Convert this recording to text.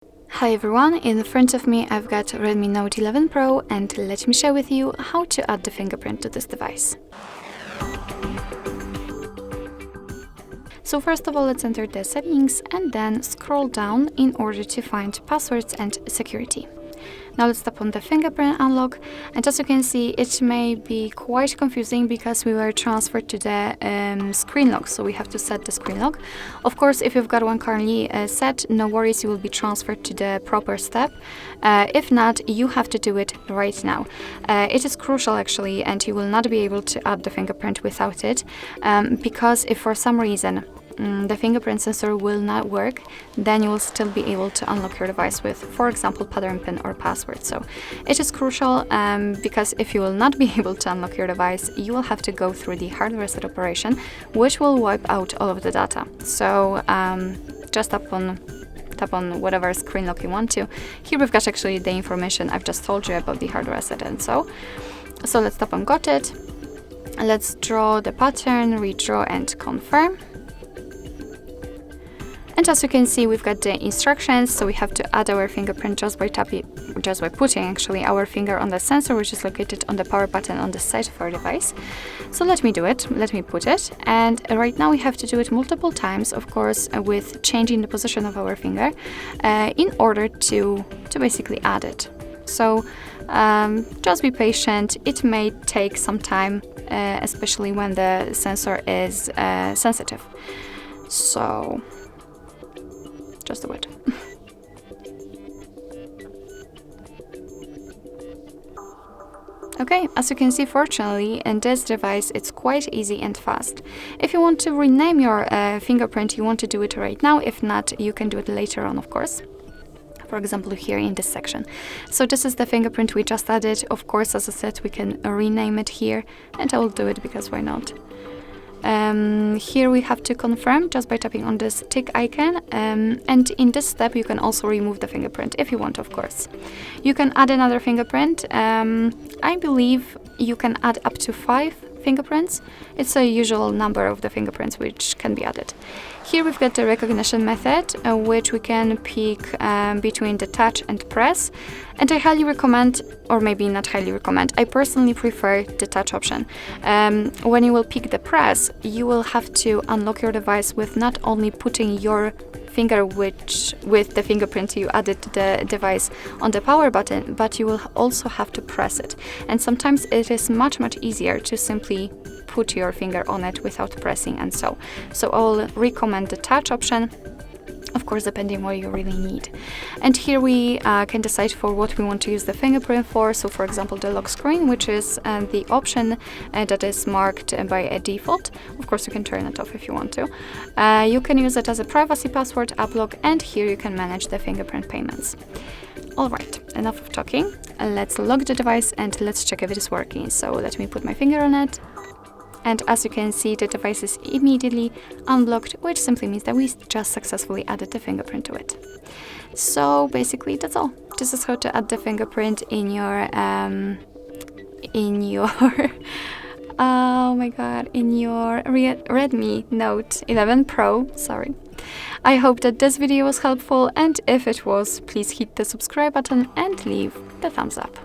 Hi everyone, in front of me I've got Redmi Note 11 Pro and let me share with you how to add the fingerprint to this device. So first of all, let's enter the settings and then scroll down in order to find passwords and security. Now let's tap on the fingerprint unlock, and as you can see it may be quite confusing because we were transferred to the screen lock, so we have to set the screen lock. Of course, if you've got one currently set, no worries, you will be transferred to the proper step. If not, you have to do it right now. It is crucial actually, and you will not be able to add the fingerprint without it, because if for some reason the fingerprint sensor will not work, then you will still be able to unlock your device with, for example, pattern pin or password. So it is crucial because if you will not be able to unlock your device, you will have to go through the hard reset operation, which will wipe out all of the data. So just tap on whatever screen lock you want to. Here we've got actually the information I've just told you about the hard reset, and so let's tap on got it. Let's draw the pattern, redraw and confirm. And as you can see, we've got the instructions, so we have to add our fingerprint just by putting actually our finger on the sensor, which is located on the power button on the side of our device. So let me do it, let me put it, and right now we have to do it multiple times, of course, with changing the position of our finger in order to basically add it. So just be patient, it may take some time, especially when the sensor is sensitive. So just do it. Okay, as you can see, fortunately, in this device, it's quite easy and fast. If you want to rename your fingerprint, you want to do it right now. If not, you can do it later on, of course. For example, here in this section. So this is the fingerprint we just added. Of course, as I said, we can rename it here, and I will do it because why not? Here we have to confirm just by tapping on this tick icon, and in this step you can also remove the fingerprint if you want, of course. You can add another fingerprint. I believe you can add up to 5 fingerprints. It's a usual number of the fingerprints which can be added. Here we've got the recognition method, which we can pick between the touch and press, and I highly recommend, or maybe not highly recommend, I personally prefer the touch option. When you will pick the press, you will have to unlock your device with not only putting your finger with the fingerprint you added to the device on the power button, but you will also have to press it. And sometimes it is much easier to simply put your finger on it without pressing, and so I'll recommend the touch option, of course, depending on what you really need. And here we can decide for what we want to use the fingerprint for. So for example, the lock screen, which is the option that is marked by a default. Of course, you can turn it off if you want to. You can use it as a privacy password, app lock, and here you can manage the fingerprint payments. Alright, enough of talking. Let's lock the device and let's check if it is working. So let me put my finger on it. And as you can see, the device is immediately unblocked, which simply means that we just successfully added the fingerprint to it. So basically that's all. This is how to add the fingerprint in your oh my god, in your Redmi Note 11 Pro, sorry. I hope that this video was helpful, and if it was, please hit the subscribe button and leave the thumbs up.